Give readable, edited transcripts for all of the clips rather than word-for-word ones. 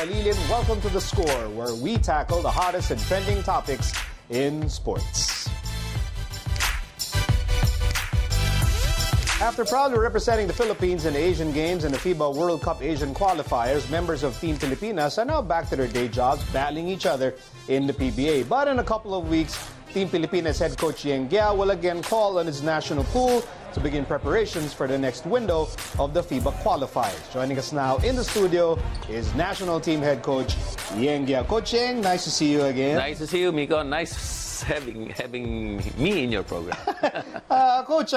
Lilin. Welcome to The Score, where we tackle the hottest and trending topics in sports. After proudly representing the Philippines in the Asian Games and the FIBA World Cup Asian qualifiers, members of Team Pilipinas are now back to their day jobs, battling each other in the PBA. But in a couple of weeks, Team Pilipinas head coach Yeng Guiao will again call on his national pool to begin preparations for the next window of the FIBA qualifiers. Joining us now in the studio is national team head coach Yeng Guiao. Coach Yeng, nice to see you again. Nice to see you, Miko. Nice having me in your program. Coach,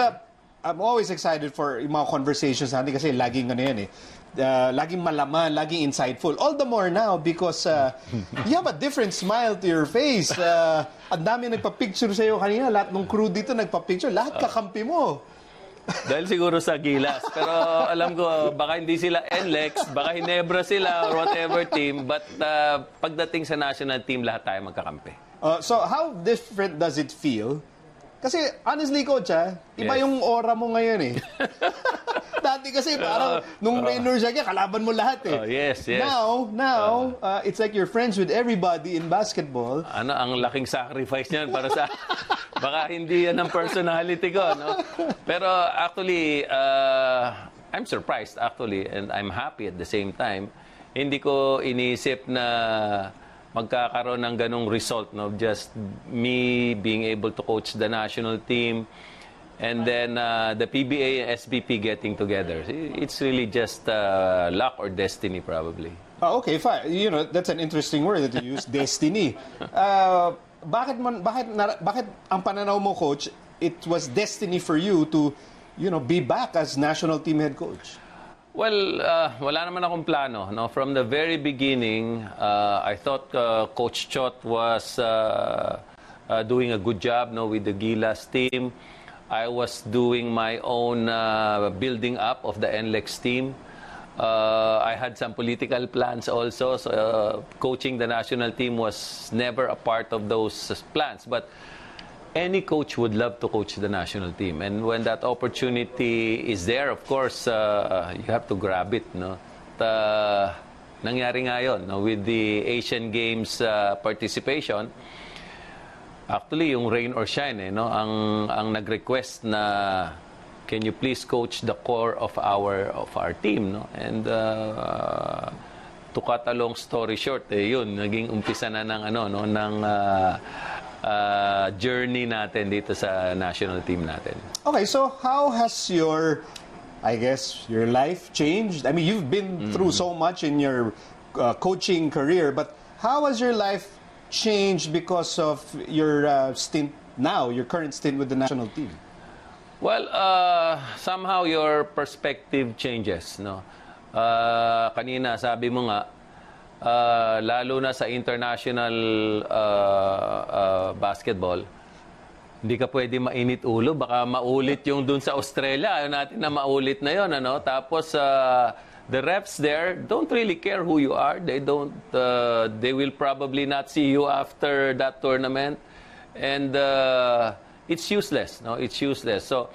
I'm always excited for yung mga conversations natin kasi laging ano yan eh. Laging malaman, laging insightful. All the more now because you have a different smile to your face. Ang dami nagpa-picture sa'yo kanina. Lahat ng crew dito nagpa-picture. Lahat kakampi mo. Dahil siguro sa Gilas. Pero alam ko, baka hindi sila NLEX, baka Hinebra sila or whatever team. But pagdating sa national team, lahat tayo magkakampi. So how different does it feel? Kasi honestly, Coach, iba yung aura mo ngayon eh. Dati kasi parang nung Raynor siya, kalaban mo lahat eh. Yes. Now, it's like you're friends with everybody in basketball. Ang laking sacrifice niyan para sa... baka hindi yan ang personality ko, no? Pero actually, I'm surprised actually, and I'm happy at the same time. Hindi ko iniisip na magkakaroon ng ganong result, no? Just me being able to coach the national team and then the PBA and SBP getting together. It's really just luck or destiny probably. Okay, fine. You know, that's an interesting word that you use, destiny. Bakit ang pananaw mo, Coach, it was destiny for you to, be back as national team head coach? Well, wala naman akong plano. No? From the very beginning, I thought Coach Chot was doing a good job with the Gilas team. I was doing my own building up of the NLEX team. I had some political plans also. So coaching the national team was never a part of those plans. But any coach would love to coach the national team. And when that opportunity is there, of course, you have to grab it. No? Nangyari nga yun, with the Asian Games participation. Actually, yung rain or shine, ang nag-request na, can you please coach the core of our team? No? And to cut a long story short, yun, naging umpisa na ng journey natin dito sa national team natin. Okay, so how has your life changed? I mean, you've been through so much in your coaching career, but how has your life changed because of your stint now, your current stint with the national team? Well, somehow your perspective changes, no? Kanina sabi mo nga, lalo na sa international basketball, hindi ka pwede mainit ulo. Baka maulit yung dun sa Australia. Ayaw natin na maulit na yun. Tapos, the refs there don't really care who you are. They will probably not see you after that tournament. And it's useless. No? It's useless. So,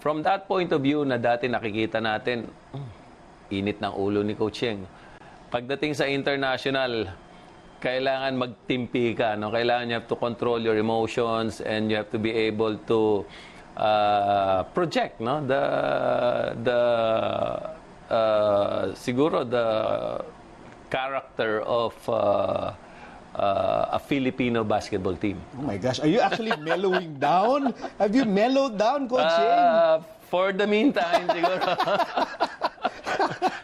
from that point of view na dati nakikita natin, init ng ulo ni Coach Yeng. Pagdating sa international, kailangan magtimpi ka. No? Kailangan you have to control your emotions and you have to be able to project siguro the character of a Filipino basketball team. Oh my gosh, are you actually mellowing down? Have you mellowed down, Coach Yeng? For the meantime, siguro.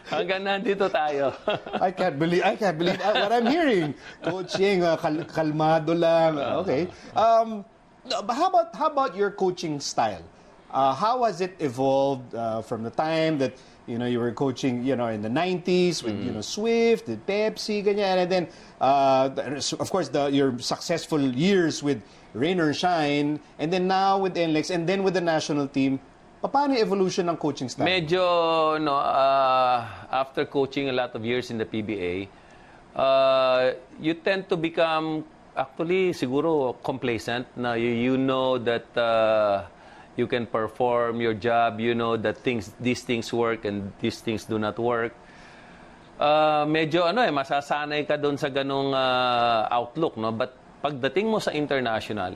Hanggang nandito tayo. I can't believe what I'm hearing. Coach Yeng, kalmado lang. Okay. How about your coaching style? How has it evolved from the time that you were coaching in the 90s with Swift, with Pepsi, ganyan, and then of course your successful years with Rain or Shine, and then now with NLEX, and then with the national team. Paano yung evolution ng coaching style? Medyo, after coaching a lot of years in the PBA, you tend to become, actually, siguro complacent. Na you know that you can perform your job, you know that these things work and these things do not work. medyo masasanay ka doon sa ganong outlook, no? But pagdating mo sa international,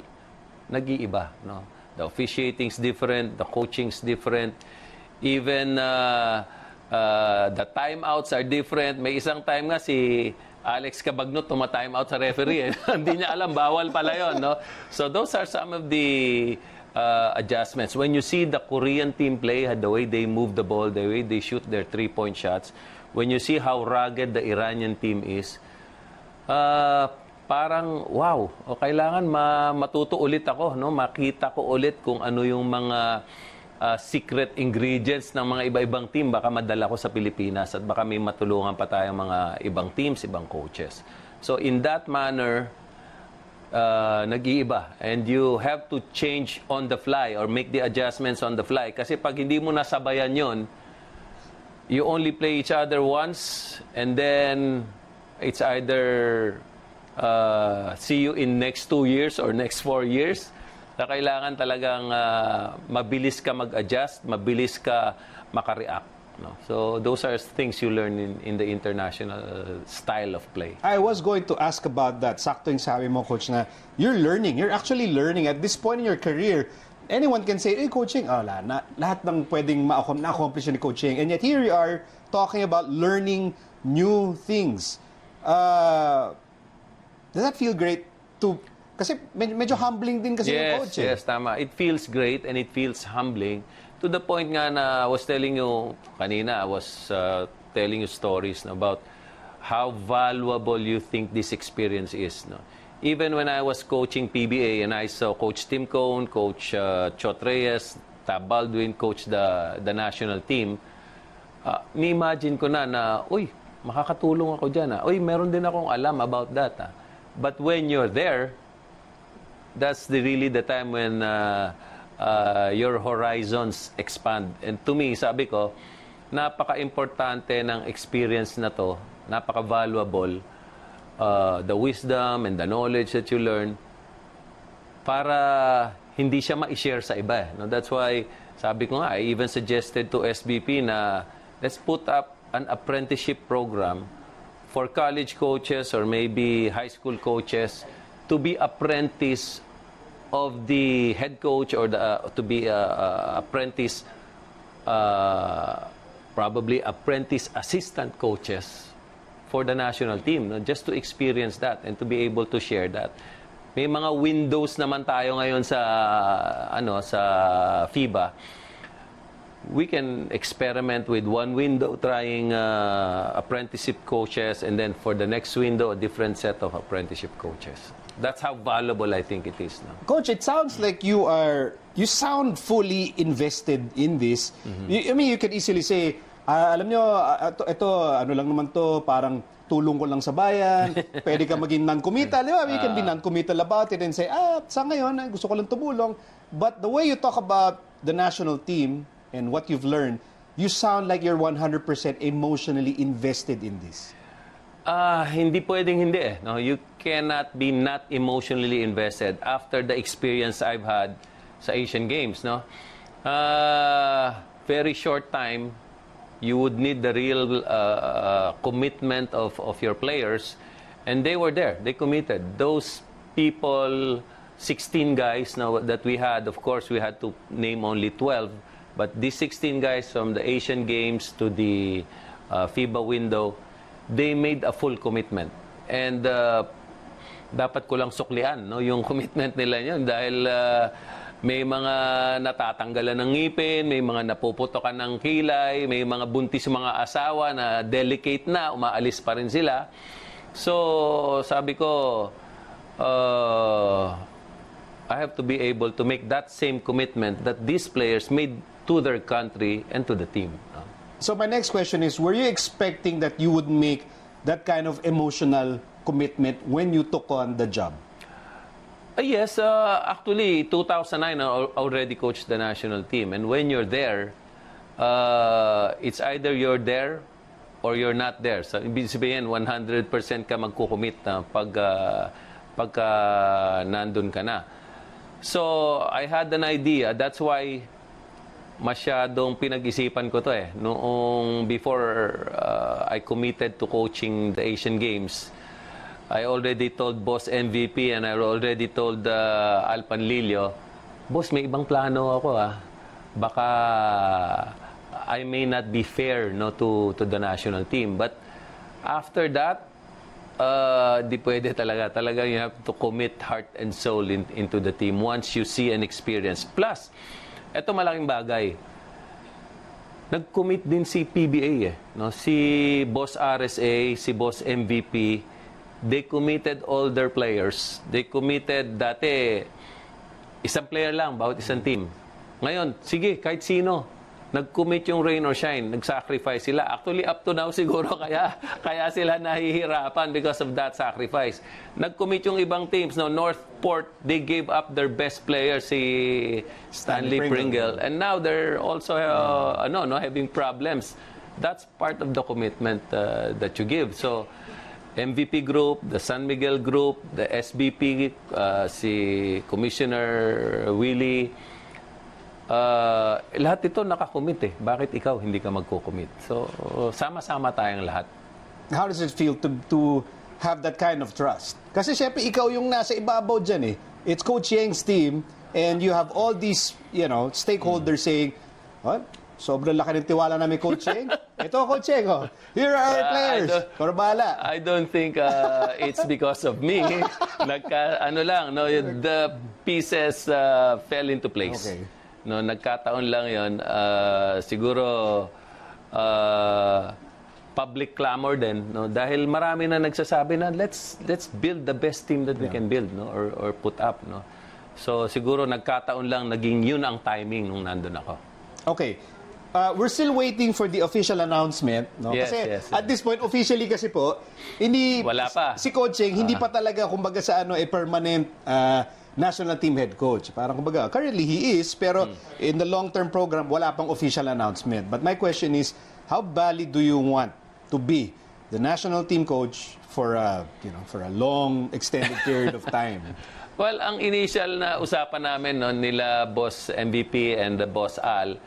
nag-iiba, no? The officiating's different, the coaching's different, even the timeouts are different. May isang time nga si Alex Cabagnot tuma-timeout sa referee. Hindi niya alam, bawal pala yun, no? So those are some of the adjustments. When you see the Korean team play, the way they move the ball, the way they shoot their three-point shots, when you see how rugged the Iranian team is, parang wow, kailangan matuto ulit ako, no? Makita ko ulit kung ano yung mga secret ingredients ng mga iba-ibang team. Baka madala ko sa Pilipinas at baka may matulungan pa tayong mga ibang teams, ibang coaches. So in that manner, nag-iiba. And you have to change on the fly or make the adjustments on the fly. Kasi pag hindi mo nasabayan yon, you only play each other once and then it's either see you in next 2 years or next 4 years. Na kailangan talagang mabilis ka mag-adjust, mabilis ka makareact. No? So those are things you learn in the international style of play. I was going to ask about that. Sakto yung sabi mo, Coach, na you're learning. You're actually learning. At this point in your career, anyone can say, hey, coaching, lahat ng pwedeng na-accomplish ni coaching. And yet here you are talking about learning new things. Does that feel great to... Kasi medyo humbling din kasi yung coach. Yes, tama. It feels great and it feels humbling. To the point nga na I was telling you kanina, I was telling you stories about how valuable you think this experience is. No? Even when I was coaching PBA and I saw Coach Tim Cone, Coach Chot Reyes, Tab Baldwin, coach the national team, ni-imagine ko na, uy, makakatulong ako dyan. Uy, meron din akong alam about that. But when you're there, that's really the time when your horizons expand. And to me, sabi ko, napaka-importante ng experience na to, napaka-valuable, the wisdom and the knowledge that you learn, para hindi siya ma-share sa iba. No? That's why, sabi ko nga, I even suggested to SBP na let's put up an apprenticeship program for college coaches or maybe high school coaches to be apprentice of the head coach or to be apprentice, probably apprentice assistant coaches for the national team, no? Just to experience that and to be able to share that. May mga windows naman tayo ngayon sa sa FIBA. We can experiment with one window trying apprenticeship coaches, and then for the next window a different set of apprenticeship coaches. That's how valuable I think it is now. Coach, it sounds like you sound fully invested in this. Mm-hmm. I mean, you could easily say, alam nyo, ito, ano lang naman to, parang tulong ko lang sa bayan, pwede ka maging non-committal. You can be non-committal about it and say, sa ngayon, gusto ko lang tumulong. But the way you talk about the national team and what you've learned, you sound like you're 100% emotionally invested in this. Hindi pwedeng hindi eh. No? You cannot be not emotionally invested after the experience I've had sa Asian Games. No? Very short time, you would need the real commitment of your players. And they were there. They committed. Those people, 16 guys now that we had, of course, we had to name only 12. But these 16 guys from the Asian Games to the FIBA window, they made a full commitment. And dapat ko lang suklian yung commitment nila yun dahil may mga natatanggalan ng ngipin, may mga napuputokan ng kilay, may mga buntis mga asawa na delicate na, umaalis pa rin sila. So, sabi ko, I have to be able to make that same commitment that these players made to their country and to the team. So my next question is, were you expecting that you would make that kind of emotional commitment when you took on the job? Yes, actually, 2009, I already coached the national team. And when you're there, it's either you're there or you're not there. So, ibig sabihin, 100% ka magkukumit pagka nandun ka na. So, I had an idea. That's why masyadong pinag-isipan ko to eh. Noong before I committed to coaching the Asian Games, I already told Boss MVP and I already told Al Panlilio, Boss, may ibang plano ako Baka I may not be fair to the national team. But after that, di pwede talaga. Talaga you have to commit heart and soul into the team once you see and experience. Plus, eto malaking bagay. Nag-commit din si PBA no? Si Boss RSA, si Boss MVP, they committed all their players. They committed dati isang player lang bawat isang team. Ngayon, sige, kahit sino, nag-commit yung rain or shine, nag-sacrifice sila. Actually, up to now siguro kaya sila nahihirapan because of that sacrifice. Nag-commit yung ibang teams, no, Northport, they gave up their best player, si Stanley Pringle. And now they're also having problems. That's part of the commitment that you give. So, MVP group, the San Miguel group, the SBP, si Commissioner Willie, lahat ito nakakommit Bakit ikaw hindi ka magko-commit? So, sama-sama tayong lahat. How does it feel to have that kind of trust? Kasi syempre ikaw yung nasa ibabaw dyan It's Coach Yeng's team and you have all these, stakeholders saying, what? Sobrang laki ng tiwala namin, Coach Yeng. Ito, Coach Yeng, here are our players. Korabala. I don't think it's because of me. The pieces fell into place. Okay. No, nagkataon lang 'yon. Siguro public clamor din, no, dahil marami na nagsasabi na let's build the best team that we can build, no, or put up, no. So siguro nagkataon lang naging yun ang timing nung nandun ako. Okay. We're still waiting for the official announcement, no? Yes, Kasi yes. at this point officially kasi po hindi Wala pa. Si Coach Yeng hindi pa talaga kumbaga sa permanent national team head coach. Parang kumbaga, currently he is, pero in the long-term program, wala pang official announcement. But my question is, how valid do you want to be the national team coach for a long, extended period of time? Well, ang initial na usapan namin nila Boss MVP and the Boss Al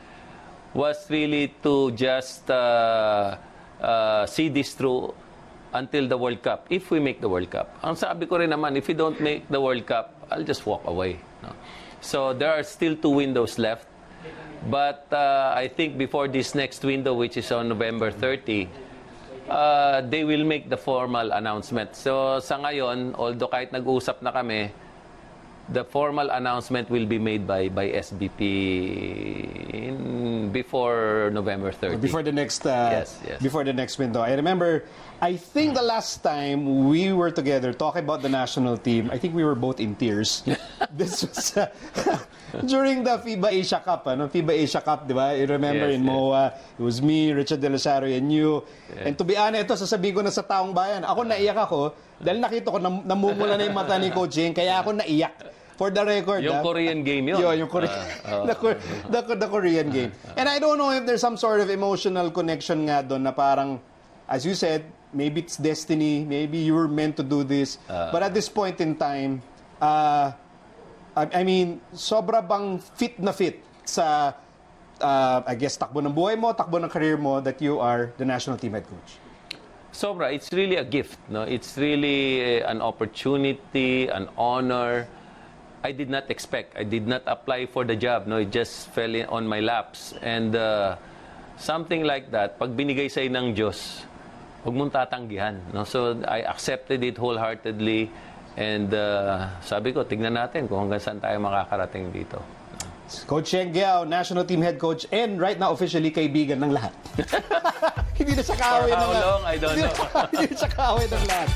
was really to just see this through until the World Cup, if we make the World Cup. Ang sabi ko rin naman, if we don't make the World Cup, I'll just walk away. No? So there are still 2 windows left. But I think before this next window, which is on November 30, they will make the formal announcement. So sa ngayon, although kahit nag-usap na kami, the formal announcement will be made by SBP before November 30. Before the next Yes. before the next window. I remember, I think the last time we were together talking about the national team, I think we were both in tears. This was during the FIBA Asia Cup, FIBA Asia Cup, di ba? You remember Yes, in MOA, it was me, Richard De Rosario, and you. Yeah. And to be honest, ito sasabihin ko na sa taong bayan, ako naiyak ako dahil nakita ko namumula na yung mata ni Coach Yeng, kaya ako naiyak. For the record, Yung Korean game yun. Yung Korean, the Korean game. And I don't know if there's some sort of emotional connection nga doon na parang, as you said, maybe it's destiny, maybe you were meant to do this. But at this point in time, I mean, sobra bang fit na fit sa, I guess, takbo ng buhay mo, takbo ng career mo, that you are the national team head coach? Sobra. It's really a gift. No? It's really an opportunity, an honor. I did not expect. I did not apply for the job. No, it just fell on my laps. And something like that, pag binigay sa'yo ng Diyos, huwag mong tatanggihan. No? So I accepted it wholeheartedly. And sabi ko, tignan natin kung hanggang saan tayo makakarating dito. Coach Yeng Guiao, national team head coach, and right now officially kaibigan ng lahat. Hindi na siya kaaway ng lahat. For how long? I don't know. Hindi na siya kaaway ng lahat.